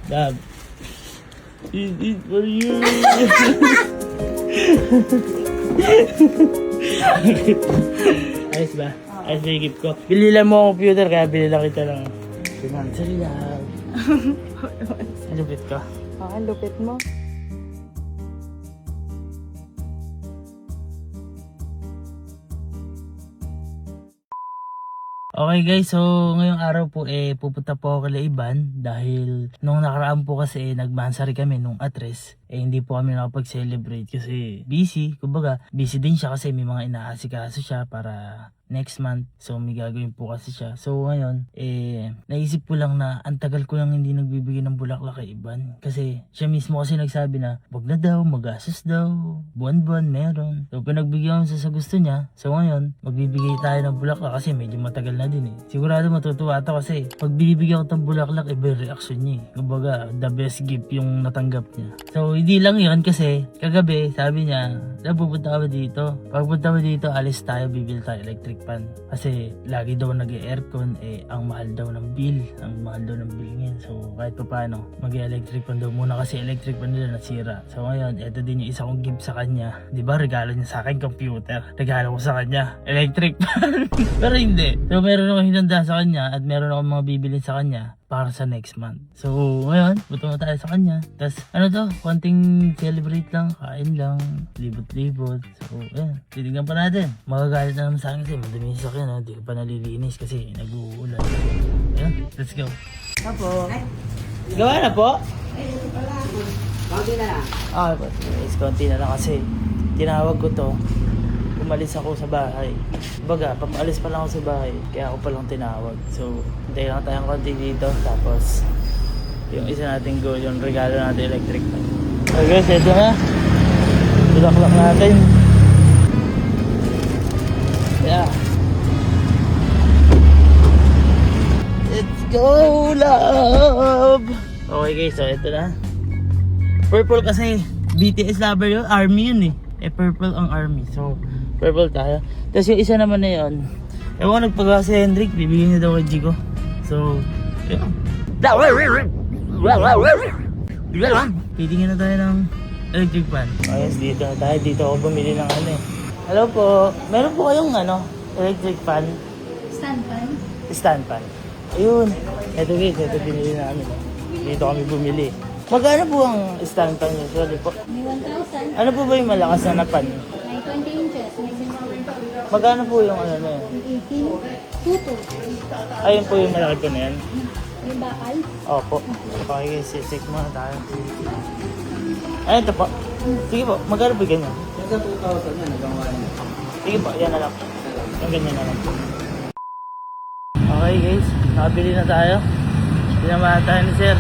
Dab. This is for you. Ayos ba? Ayos ba yung gift ko? Bili lang mo ang computer kaya bili lang kita ng financial lab. Ang lupit ko. Ang lupit mo. Okay guys, so ngayong araw po pupunta po ako kay Iban dahil nung nakaraan po kasi nagmansari kami nung atres hindi po kami nakapag-celebrate kasi busy, kumbaga busy din siya kasi may mga inaasikaso siya para next month. So may gagawin po kasi siya. So ngayon, naisip ko lang na ang tagal ko lang hindi nagbibigay ng bulaklak kay Iban. Kasi siya mismo kasi nagsabi na wag na daw, magastos daw, buwan-buwan meron. So pinagbigyan ko sa gusto niya. So ngayon, magbibigay tayo ng bulaklak kasi medyo matagal na din eh. Sigurado matutuwa ito kasi pag binibigyan ko ng bulaklak, iba yung reaction niya eh. Kumbaga, the best gift yung natanggap niya. So hindi lang yon kasi kagabi sabi niya, pupunta kami dito. Pagpunta mo dito, alis tayo, bibili tayo electric pan. Kasi lagi daw nag-aircon ang mahal daw ng bill. Ang mahal daw ng bill ngayon. So kahit pa paano, mag-electric pan daw muna kasi electric pan nila nasira. So ngayon, ito din yung isa kong gift sa kanya. Diba regalo niya sa akin computer. Regalo ko sa kanya, electric pan. Pero hindi. So meron akong hinanda sa kanya at meron akong mga bibilin sa kanya para sa next month. So ngayon, buto na tayo sa kanya. Tapos ano to, konting celebrate lang, kain lang, libot-libot. So ayan, titignan pa natin. Magagalit na naman sa akin kasi madami yung sakyan, hindi ko pa nalilinis kasi nag-uulan. Ayan, let's go. Apo. Gawa na po? Konti na lang. Ah, is konti na lang kasi tinawag ko to. Umalis ako sa bahay. Baga, papaalis pa lang ako sa bahay. Kaya ako palang tinawag. So, hintayin lang tayong konti dito. Tapos, yung isa nating goal, yung regalo natin electric fan. Okay guys, ito na. Bulaklak natin. Yeah. Let's go, love! Okay guys, so ito na. Purple kasi, BTS lover yun. Army yun eh. Purple ang army. So, purple tayo. Tapos yung isa naman na yun, ewan ko nagpagawa si Hendrik, bibigyan niya daw kay Jigo. So, yun. Titingin na tayo ng electric fan. Ayos, dito na tayo. Dito ako bumili ng ano eh. Hello po. Meron po kayong electric fan? Stand fan? Stand fan. Ayun. Ito guys, ito binili namin. Dito kami bumili. Magkano po ang stand fan niyo? Sorry po. May 1,000. Ano po ba yung malakas na pan? May 20 inches. May 600. Magkano po yung ano na yun? 18. Tuto. Ayun po yung malaki po na yan. Yung bakal. Opo. Okay, sisik muna tayo. Ayun ito po. Sige po, magkano po ganyan? Yung sa 2,000 yan, nagawa niya. Sige po, yan na lang. Yung ganyan na lang. Okay guys, nakabili na tayo. Pinamahan tayo ni sir.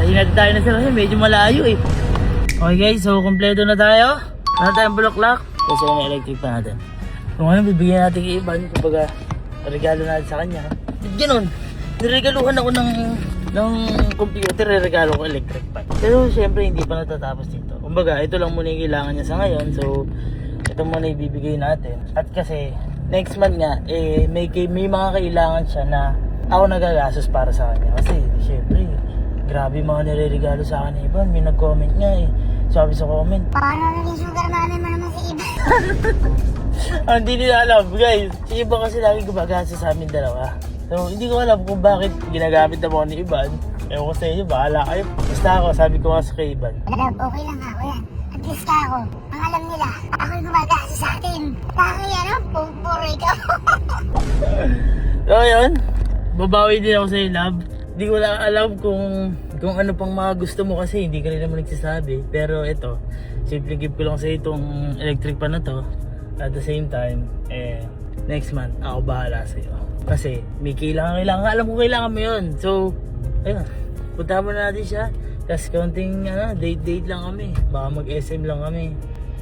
Hinag tayo na sir kasi medyo malayo eh. Okay guys, so kompleto na tayo. Wala tayong bulaklak. Kasi yung electric pa natin. Kung ano, bibigyan natin kay Iban. Kumbaga, regalo natin sa kanya. Ganun, niregaluhan ako ng computer, regalo ko electric pan. Pero syempre hindi pa natatapos dito. Kumbaga, ito lang muna yung kailangan niya sa ngayon. So, ito muna ibibigay natin. At kasi, next month nga, may mga kailangan siya na ako nagagastos para sa kanya. Kasi, syempre, grabe mga nireregalo sa akin ni Iban. May nag-comment nga eh. Sabi sa comment, paano naging sugar mommy mo naman si Iban? hindi nila alam guys. Si Iban kasi lagi gumagasa sa amin dalawa. So hindi ko alam kung bakit ginagamit na mo ni Iban. Ewan ko sa inyo, bahala kayo. Basta ako, sabi ko nga sa kay Iban, Love, okay lang ako yan. At least ako, ang alam nila, ako yung gumagasa sa atin. Bakit yan, puro ikaw. so yun, babawi din ako sa iyo, love. Hindi ko lang alam kung ano pang mga gusto mo kasi hindi ka rin naman nagsasabi. Pero ito, simple gift ko lang sa itong electric pan na to. At the same time, next month, ako bahala sa iyo. Kasi may kailangan. Alam ko kailangan mo yun. So, ayun, punta mo na natin siya. Tapos konting date lang kami. Baka mag-SM lang kami.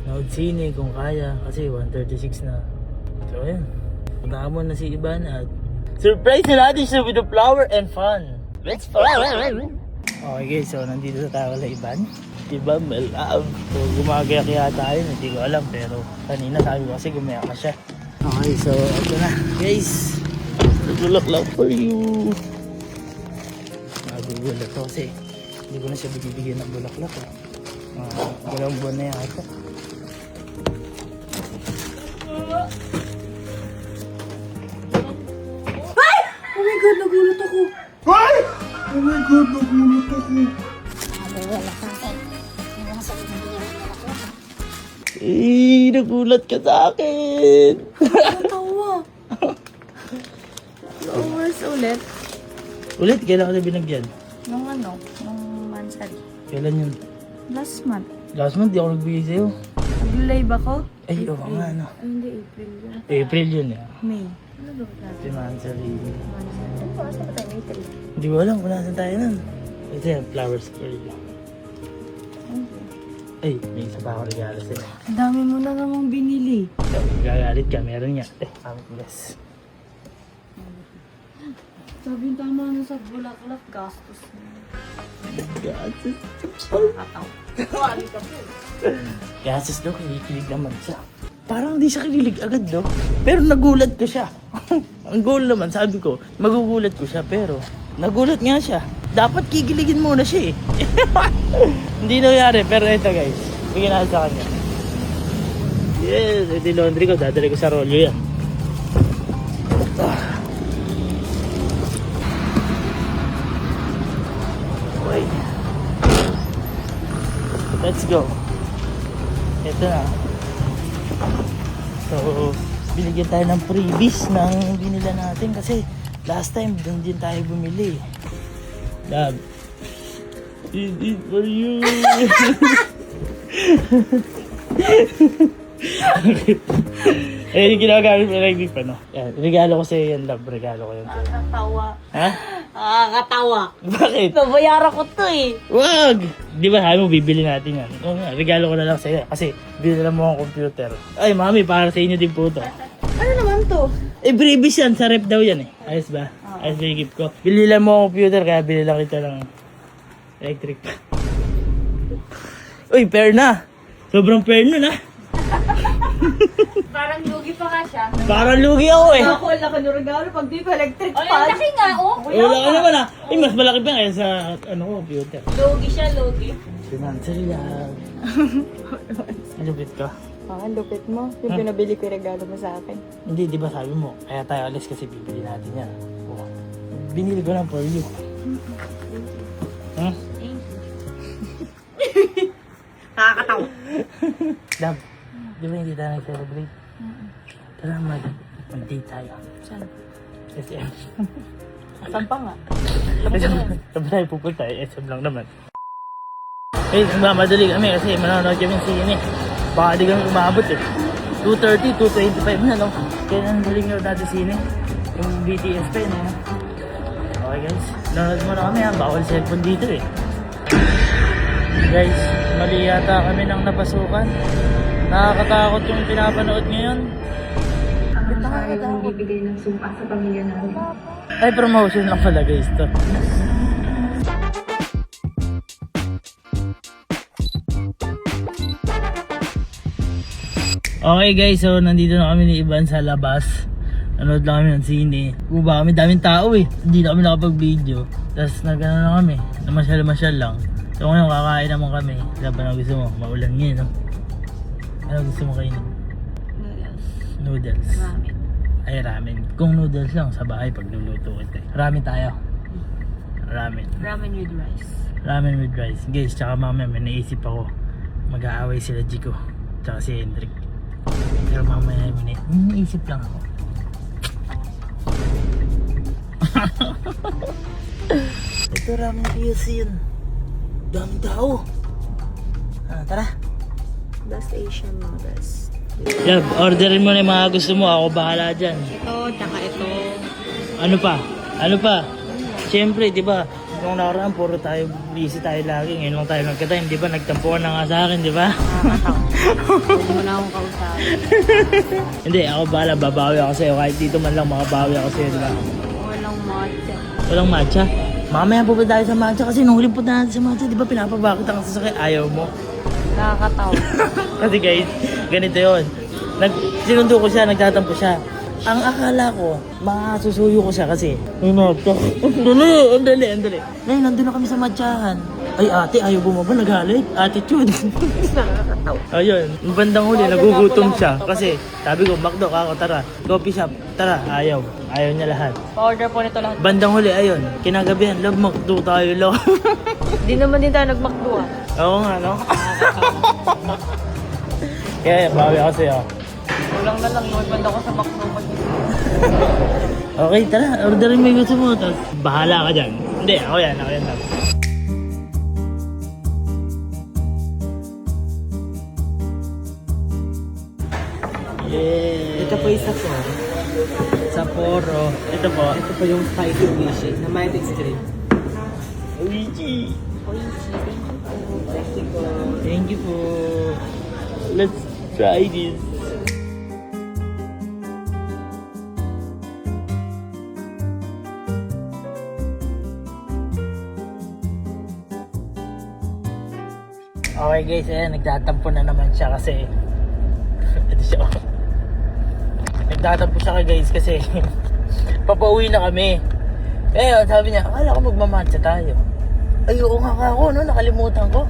Nood sine kung kaya. Kasi 1:36 na. So, ayun. Punta mo na si Iban at surprise na natin siya with the flower and fun. Let's go! Okay guys, so nandito sa tayo kay Iban. Diba, my love. So gumagayak yata yun, hindi ko alam. Pero kanina sabi ko kasi gumayak ka siya. Okay, so ito na guys. Good luck for you. nagugulat ako kasi hindi ko na siya binibigyan ng bulaklak. Dalawang buwan na yata. Oh my God, nagulat ako. Sabi wala sa akin. Hindi mo sabi na bigyan ng bulaklak. Nagulat ka sa akin. Natawa. Flowers ulit. Ulit, kailan ka na binagyan? Nung monthsary. Kailan yun? Last month. Last month, di ako nagbigay sa'yo. Nag-live ako? Ay, oo nga, ano. Ay, hindi, April yun. April yun, eh. May. Ano ba natin? Si Mansari. Monthsary. Ano ba? Saan ba tayo? May 3. Hindi ko alam kung nasan tayo nun. Ito yan, flowers girl. Ay, may isa pa ako regalo sa'yo. Ang dami mo na namang binili. Gagalit ka, meron niya. Yes. Sabi tama na sa bulaklak, gastos na. Gases. Kataw. Gases daw, kinikilig naman siya. Parang hindi siya kinilig agad, no? Pero nagulat ko siya. Ang goal naman, sabi ko, magugulat ko siya, pero nagulat nga siya. Dapat kikiligin muna siya, eh. Hindi nangyari, pero ito, guys. Bigyan natin sa kanya. Yes, ito yung laundry ko. Dadali ko sa rolyo yan. Okay. Let's go. Ito na. So, binigyan tayo ng freebies ng binila natin kasi last time doon din tayo bumili. Love. This is for you. Ayun yung ginagamit mo like pa, no? Yan, regalo ko sa'yo yan, love. Regalo ko yan. Nakakatawa. Ha? Nakakatawa. Bakit? Nabayaran ko to eh. Wag! Di ba sabi mo bibili natin yan? Oo nga, regalo ko na lang sa'yo kasi binila mo ang computer. Ay, mami, para sa inyo din po to. Ano naman to? Eh, freebies yan. Sa rep daw yan eh. Ayos ba? Ayos ba yung gift ko? Binila mo ang computer kaya binila kita ng electric pa. Uy, fair na! Sobrang fair nun ah! Parang lugi pa nga siya. Parang lugi ako eh! Ako laki ng regalo pag di pa electric fan. Ay, laki nga oh. Wala ka naman ah! Eh, mas malaki pa kaya sa computer. Lugi siya, lugi. Financial lang. Lupit ka. Ang lupit mo. Yung pinabili ko yung regalo mo sa akin. Hindi, di ba sabi mo? Kaya tayo alis kasi bibili natin yan. Oh. Binili ko lang for you. Hmm? Nakakatawa. Love, di ba hindi tayo nag-celebrate? Tara, mag-date tayo. Saan? SM. Saan pa nga? Sabi tayo pupunta eh, SM lang naman. Eh, mamadali kami kasi manonood kami ng sine. Baka di kami umabot eh. 2:30, 2:25 na, no? Kaya nandaling nyo natin sine. Yung BTS pa yun, eh. Okay guys, nanonood muna kami ha. Bawal cellphone dito eh. Guys, mali yata kami nang napasukan. Nakakatakot yung pinapanood ngayon. Ayaw bibigay ng sumpa sa pamilya namin. Ay, promotion lang pala guys to. Okay guys, so nandito na kami ni Ivan sa labas. Nanood lang kami ng sine. Uba kami, daming tao eh. Hindi na kami nakapag-video. Tapos nagano na kami, namasyal-masyal lang. So ngayon kakain naman kami. Laban ang gusto mo, maulan ngayon no? Ano gusto mo kainin? Noodles. Ramen. Ay, ramen. Kung noodles lang, sa bahay pagluluto ko ito. Ramen tayo. Ramen. Ramen with rice. Ramen with rice. Guys, tsaka mamaya may naisip ako. Mag-aaway sila Jico. Tsaka si Hendrik. Pero mamaya may naisip lang ako. Ito ramen PLC yun. Dami tao. Tara. Best Asian noodles. Love, orderin mo na yung mga gusto mo. Ako bahala dyan. Ito, tsaka ito. Ano pa? Ano pa? Siyempre, di ba? Nung nakaraan, puro tayo, busy tayo lagi. Ngayon lang tayo nagka-time, di ba? Nagtampuan na nga sa akin, di ba? Huwag mo na akong kausapin. Hindi, ako bahala. Babawi ako sa'yo. Kahit dito man lang, makabawi ako sa'yo, di ba? Walang matcha. Walang matcha? Mamaya pupunta tayo sa matcha kasi nung huling punta natin sa matcha, di ba pinapabakit ang sasakit? Ayaw mo. Nakakatawa. Kasi guys, ganito yun. Sinundo ko siya, nagtatampo siya. Ang akala ko, makasusuyo ko siya kasi may matcha. Andali. Ngayon, nandun na kami sa matchahan. Ay, ate, ayaw bumaba, nagalit. Attitude. Ayun, yung bandang huli, nagugutom siya. Kasi, sabi ko, McDo, ako, tara. Coffee shop, tara. Ayaw niya lahat. Pa-order po nito lahat. Bandang huli, ayun, kinagabihan, love McDo tayo lang. Di naman din tayo nagmakdo ah. Oo nga, no? Kaya, bawi ako sa'yo. Kulang na lang, mag-banda ko sa makdo mag-isip. Okay, tara, orderin mo yung gusto mo. Tapos, bahala ka dyan. Hindi, ako yan. Yeah. Ito po yung Sapporo. Ito po. Ito po yung spicy milkshake na may extreme. Oichi. Thank you po. Thank you po. Let's try this. Okay guys, ayan, nagtatampo na naman siya kasi ito siya. Nagtatampo siya guys kasi papauwi na kami. Eh, sabi niya, akala ko magmamatcha tayo. Ay, oo nga ako, no? Nakalimutan ko.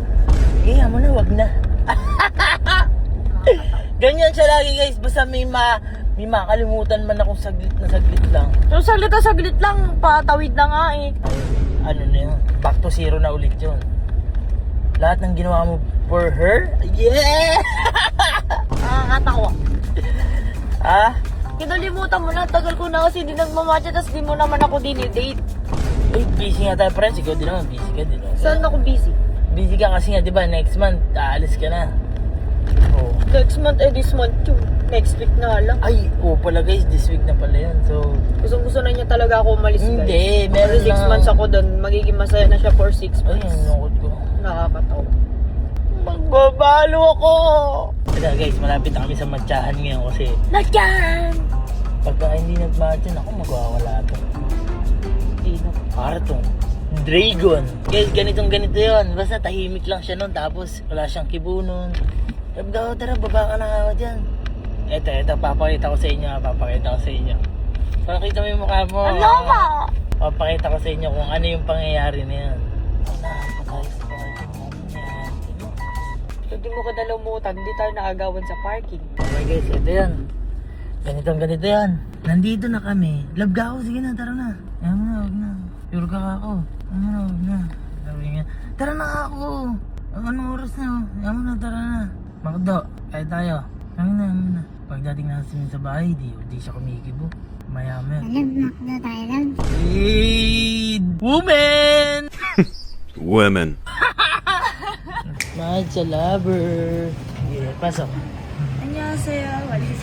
Sige, mo na, wag na. Ganyan siya lagi guys, basta may makalimutan man akong saglit lang. So, saglit lang, patawid na nga eh. Ano na yun? Back to zero na ulit yun. Lahat ng ginawa mo for her? Yeah! Nakakatawa. Ah? Kinalimutan mo na, tagal ko na kasi di nagmamatcha, tas di mo naman ako dinidate. Uy, busy nga tayo friends. Ikaw din naman, busy ka din. No? Saan ako busy? Busy ka kasi nga, di ba? Next month, aalis ka na. Oh. Next month, this month yun. Next week na lang. Ay, pala guys, this week na pala yun. So, Gusto na niya talaga ako umalis guys. hindi, meron Pero 6 months ako doon, magiging masaya na siya for 6 Ay, months. ang lungkot ko. Nakakatawa. Magbabalo ako! Kaya guys, malapit na kami sa matchahan ngayon kasi Natyan! pagka hindi nagmatchan ako, magwawala to. Hindi na. Kartong Dragon. Guys, ganito yun. Basta tahimik lang siya nun, tapos wala siyang kibunon. Sabi ko, tara, baba ka na ako dyan. Eto, papakita ko sa inyo. Pakita mo yung mukha mo. Ano ba? Papakita ko sa inyo kung ano yung pangyayari na yan. Hindi mo ka nalumutan, hindi tayo naagawan sa parking. Okay guys, ito yan. Ganito yan. Nandito na kami. Love ka ako, sige na, tara na. Ayaw mo na, wag na. Pure ka ako. Ayaw mo na, wag na. Sabi nga, tara na ako. Anong oras na? Ayaw mo na, tara na. Makdo, kaya tayo. Ayaw na. Pagdating natin sa bahay, di siya kumikibo. Maya. Alam, McDo tayo lang. Lead! Woman! Women. Matcha lover. Yeah, pasok. Annyeonghaseyo. Walis.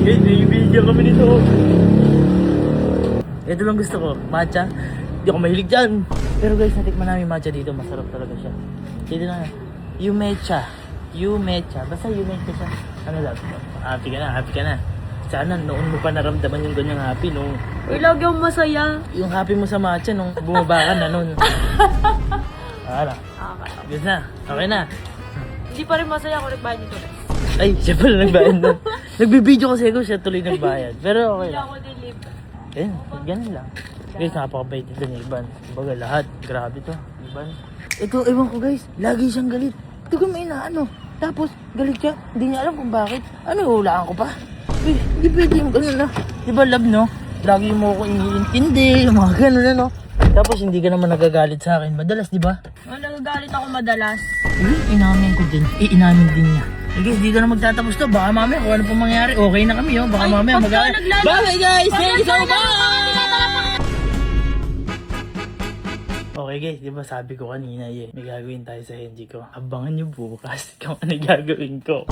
Guys, bibigyan kami nito. Ito lang gusto ko, matcha. Hindi ako mahilig dyan. Pero guys, natikman namin matcha dito. Masarap talaga siya. Dito na. Yumecha. Basta Yumecha siya. Ano lang? Happy ka na. Sana noon mo pa naramdaman yung ganyang happy nung... Uy, lagi akong masaya. Yung happy mo sa matcha nung bumaba ka na nun. Ala. Nakakatawa. Guys na. Okay na. Hindi pa rin masaya ako nagbayad nito. Ay, siya pala nagbayad na. Nagbibideo kasi ako, siya tuloy nagbayad. Pero okay Hindi lang. ako nilibre. Ayun, ganun lang. Guys, napakabait ito ni Iban. Kumbaga lahat, grabe to, Iban. Ito, ewan ko guys, lagi siyang galit. Hindi ko may inaano. Tapos, galit siya, hindi niya alam kung bakit. Ano, hulaan ko pa? Uy, hindi pwede yung ganun na. Di ba love, no? Lagi mo ako iniintindi, yung mga ganun na, no? Tapos, hindi ka naman nagagalit sa akin. Madalas, di ba? Nagagalit ako madalas. Inamin ko din. Inamin din niya. Okay guys, dito na magtatapos to. Baka mamaya kung ano pong mangyari. Okay na kami, oh. Baka mamaya Bye guys! Thank you so much! Okay guys, di ba sabi ko kanina may gagawin tayo sa Henji ko. Abangan nyo bukas kung ano gagawin ko.